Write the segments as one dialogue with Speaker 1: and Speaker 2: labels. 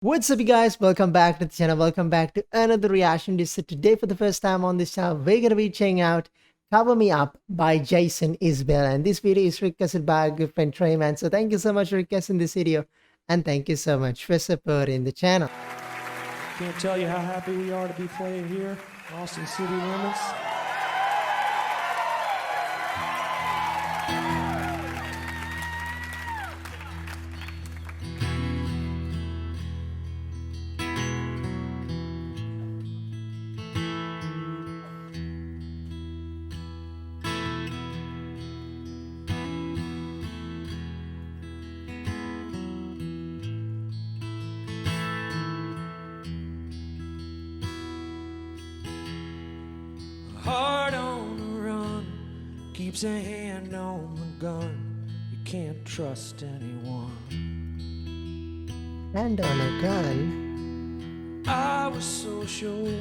Speaker 1: What's up, you guys? Welcome back to the channel. Welcome back to another reaction. So today, for the first time on this channel, we're gonna be checking out "Cover Me Up" by Jason Isbell, and this video is requested by our good friend Treyman. So thank you so much for requesting this video, and thank you so much for supporting the channel.
Speaker 2: Can't tell you how happy we are to be playing here, Austin City limits. Heart on the run, keeps a hand on the gun. You can't trust anyone.
Speaker 1: And on a gun.
Speaker 2: I was so sure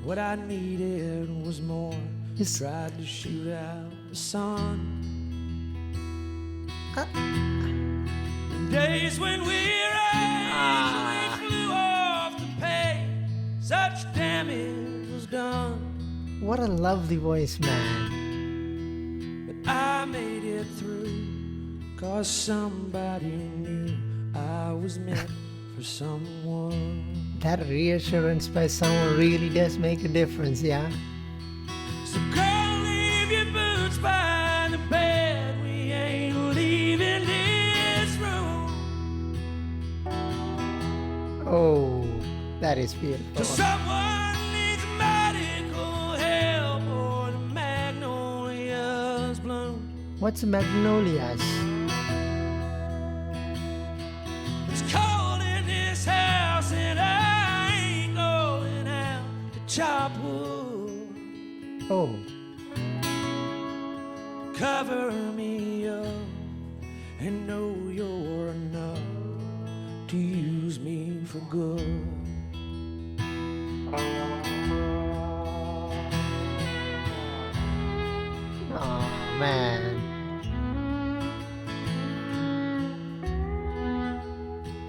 Speaker 2: what I needed was more.
Speaker 1: Yes.
Speaker 2: Tried to shoot out the sun. Days when we raged, we flew off to pay. Such damage was done.
Speaker 1: What a lovely voice, man.
Speaker 2: But I made it through, 'cause somebody knew I was meant for someone.
Speaker 1: That reassurance by someone really does make a difference, yeah?
Speaker 2: So girl, leave your boots by the bed. We ain't leaving this room.
Speaker 1: Oh, that is beautiful.
Speaker 2: 'Cause someone needs medical help or the magnolias bloom.
Speaker 1: What's a magnolias?
Speaker 2: It's cold in this house and I ain't going out to chop wood.
Speaker 1: Oh,
Speaker 2: Cover me up and know you're enough to use me for good.
Speaker 1: oh man.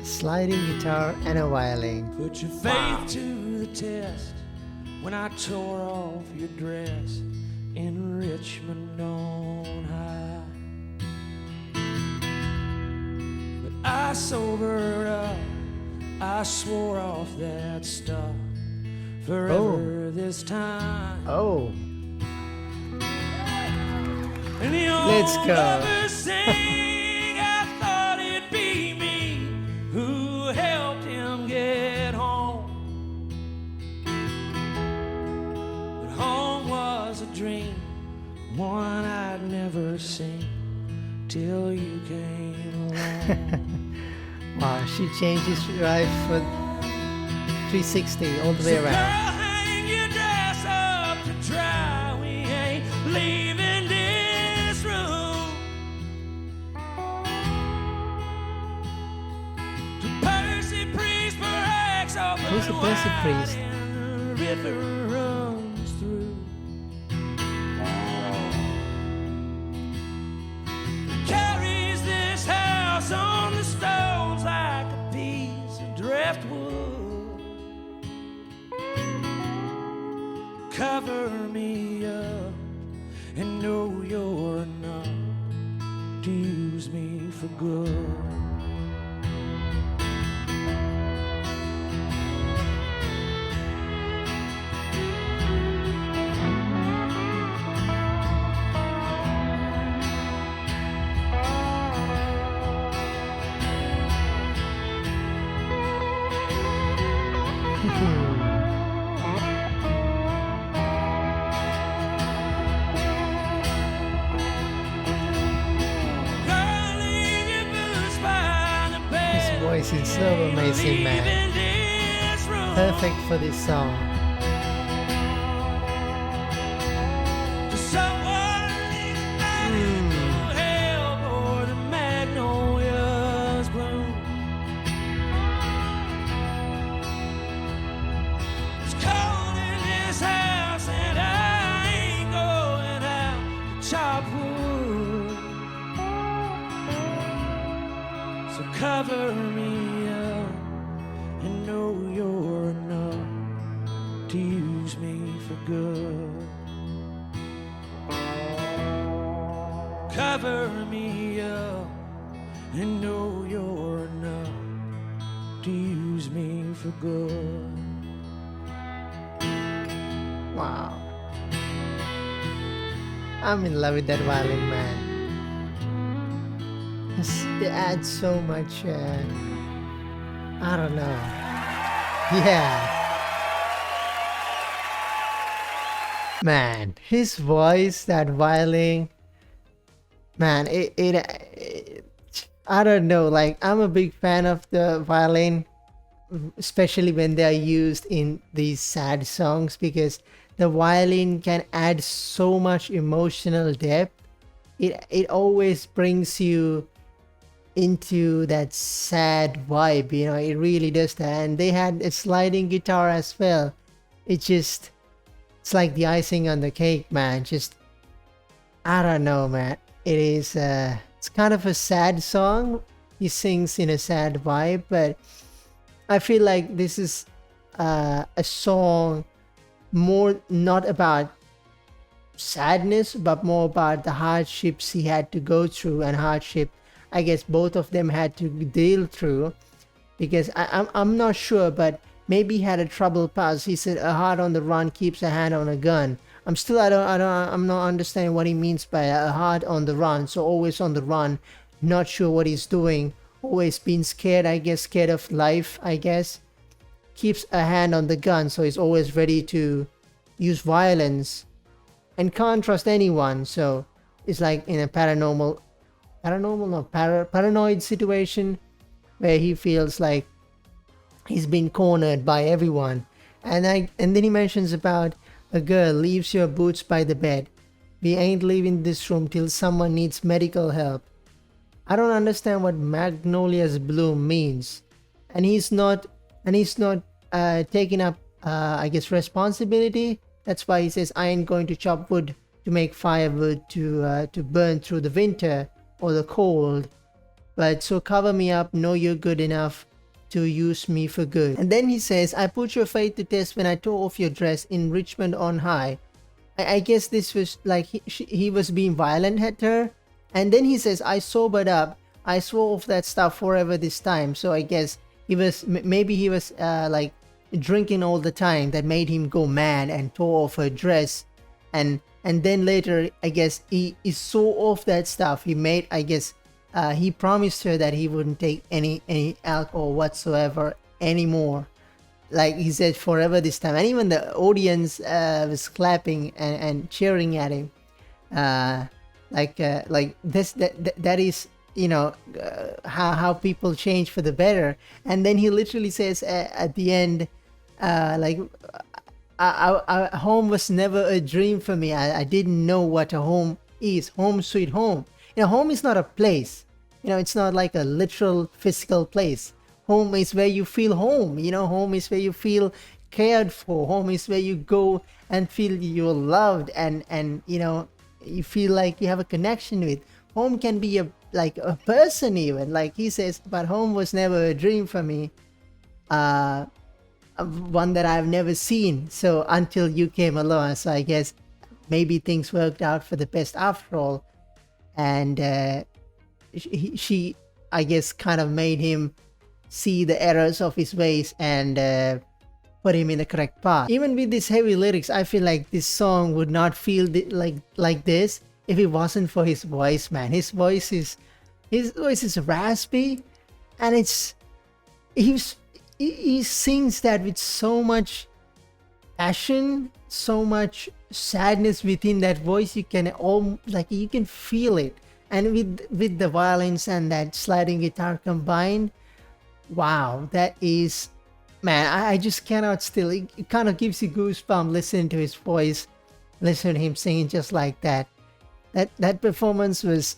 Speaker 1: Sliding guitar and a violin.
Speaker 2: Put your faith to the test when I tore off your dress in Richmond on high. But I sobered up, I swore off that stuff forever this time.
Speaker 1: Oh,
Speaker 2: And the
Speaker 1: Let's
Speaker 2: old
Speaker 1: go.
Speaker 2: lovers sing, I thought it'd be me who helped him get home. But home was a dream, one I'd never seen till you came along.
Speaker 1: wow, she changed his life for 360 all the way
Speaker 2: So girl,
Speaker 1: around.
Speaker 2: hang your dress up to dry. We ain't leaving this room. To Percy Priest, Perez, open
Speaker 1: Who's the Percy
Speaker 2: wide
Speaker 1: Priest?
Speaker 2: and the river runs through. Carries this house on the stones like a piece of driftwood. Cover me up and know you're enough to use me for good. Girl, leave your boots by the bed.
Speaker 1: His voice is so amazing, man.
Speaker 2: Leaving this room.
Speaker 1: Perfect for this song.
Speaker 2: To someone needs medical help or the magnolias bloom. It's cold in this house and I ain't going out to chop wood. So cover me up and know you're enough to use me for good. Cover me up and know you're enough to use me for good.
Speaker 1: Wow. I'm in love with that violin, man. It adds so much, I don't know. Yeah. Man, his voice, that violin, man, I don't know, like, I'm a big fan of the violin, especially when they are used in these sad songs, because the violin can add so much emotional depth. It always brings you into that sad vibe, you know, it really does that. And they had a sliding guitar as well. It's like the icing on the cake, man. Just, I don't know, man. It's kind of a sad song. He sings in a sad vibe, but I feel like this is a song more not about sadness, but more about the hardships he had to go through, and hardship I guess both of them had to deal through, because I'm not sure, but maybe he had a troubled past. He said a heart on the run keeps a hand on a gun. I'm not understanding what he means by a heart on the run. So always on the run, not sure what he's doing, always been scared, I guess, scared of life, I guess. Keeps a hand on the gun, so he's always ready to use violence and can't trust anyone. So it's like in a paranoid situation where he feels like he's been cornered by everyone. And then he mentions about a girl leaves your boots by the bed. We ain't leaving this room till someone needs medical help. I don't understand what Magnolia's bloom means, and he's not taking up I guess responsibility. That's why he says I ain't going to chop wood to make firewood to burn through the winter or the cold, but so cover me up, know you're good enough to use me for good. And then he says, I put your faith to test when I tore off your dress in Richmond on high. I guess this was like he was being violent at her. And then he says, I sobered up, I swore off that stuff forever this time. So I guess maybe he was like drinking all the time that made him go mad and tore off her dress. And then later, I guess he saw off that stuff. He made, I guess, he promised her that he wouldn't take any alcohol whatsoever anymore. Like he said, forever this time. And even the audience was clapping and cheering at him. Like this, that is, you know, how people change for the better. And then he literally says at the end, like, home was never a dream for me. I didn't know what a home is. Home sweet home. You know, home is not a place. You know, it's not like a literal physical place. Home is where you feel home. You know, home is where you feel cared for. Home is where you go and feel you're loved and you know, you feel like you have a connection with. Home can be like a person even. Like he says, but home was never a dream for me. One that I've never seen. So until you came along, so I guess maybe things worked out for the best after all. And she I guess kind of made him see the errors of his ways and put him in the correct path. Even with these heavy lyrics, I feel like this song would not feel like this if it wasn't for his voice, man. His voice is raspy, and he sings that with so much passion, so much sadness within that voice. You can feel it. And with the violins and that sliding guitar combined, wow, that is, man, I just cannot still. It kind of gives you goosebumps listening to his voice, listening to him singing just like that. That performance was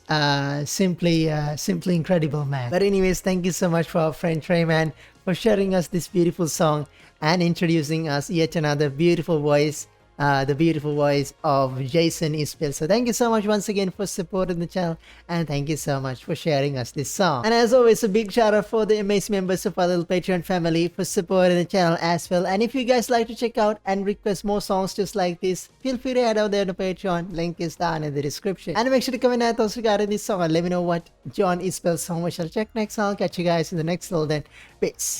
Speaker 1: simply incredible, man. But anyways, thank you so much for our friend Treyman for sharing us this beautiful song and introducing us yet another beautiful voice the beautiful voice of Jason Isbell. So thank you so much once again for supporting the channel, and thank you so much for sharing us this song. And as always, a big shout out for the amazing members of our little Patreon family for supporting the channel as well. And if you guys like to check out and request more songs just like this, feel free to head out there to Patreon. Link is down in the description. And make sure to comment at us regarding this song and let me know what John Isbell's song we shall check next. I'll catch you guys in the next little then. Peace.